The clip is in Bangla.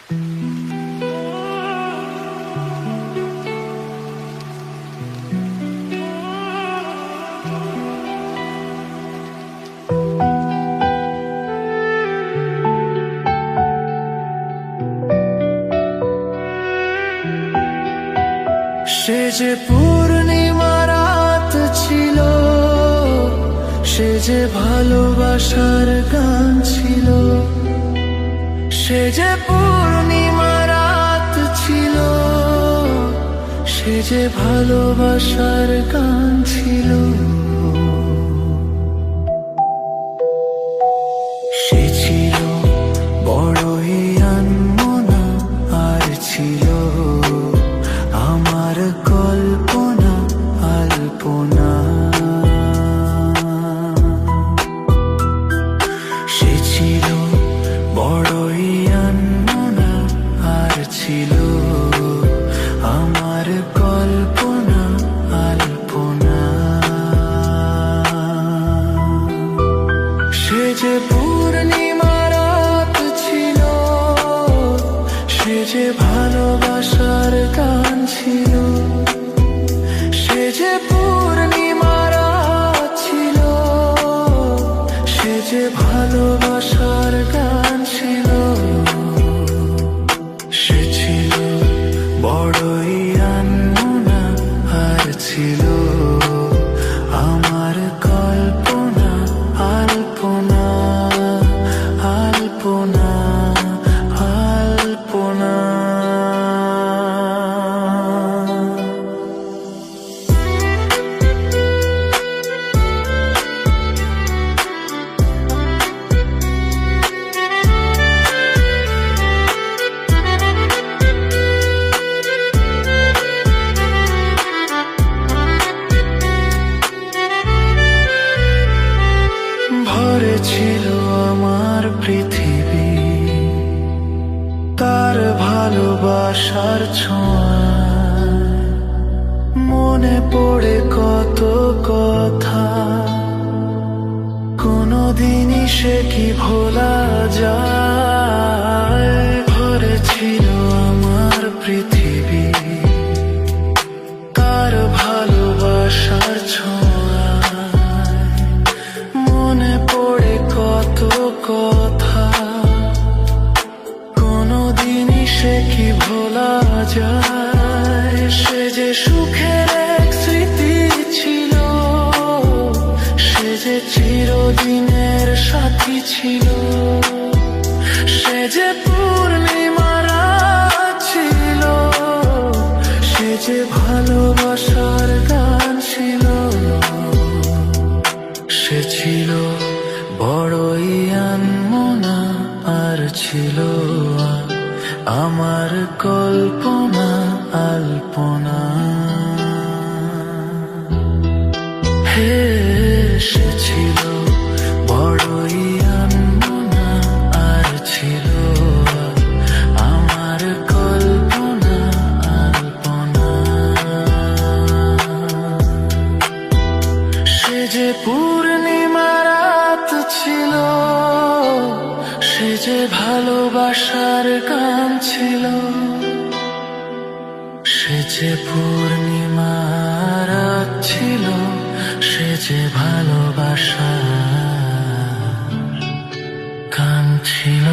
সে যে পূর্ণিমা রাত ছিল, সে যে ভালোবাসার গান ছিল। সে যে পূর্ণিমা রাত ছিল, সে যে ভালোবাসার গান ছিল। সে ছিল বড়ই আনমনা, আর ছিল আমার কল্পনা আলপনা। সে ছিল বড়ই আনমনা, আর ছিল আমার কল্পনা আলপনা। সে যে পূর্ণিমা রাত ছিল, সে যে ভালোবাসার গান ছিল। সে যে পূর্ণিমা রাত ছিল, সে যে ভালোবাসার গান ছিল। সে ছিল বড়ই আনমনা, আর ছিল আমার কল্পনা আলপনা আলপনা আলপনা। ভরে ছিল আমার পৃথিবী তার ভালোবাসার ছোঁয়ায়। মনে পড়ে কত কথা, কোনদিনই সে কি ভোলা যায়। ভরে ছিল আমার পৃথিবী তার ভালোবাসার ছোঁয়ায়। মনে পড়ে কত কথা, কোনদিনই সে কি ভোলা যায়। সে যে সুখের এক স্মৃতি ছিল, সে যে চিরদিনের সাথী ছিল। সে যে পূর্ণিমা রাত ছিল, সে যে ভালোবাসার গান ছিল। সে ছিল বড়ই আনমনা, আর ছিল আমার কল্পনা আলপনা। হে সে ছিল বড়ই আনমনা, আর ছিল আমার কল্পনা আলপনা। সে যে পূর্ণিমা রাত ছিল, সে যে ভালোবাসার গান ছিল। সে যে পূর্ণিমা রাত ছিল, সে যে ভালোবাসার গান ছিল।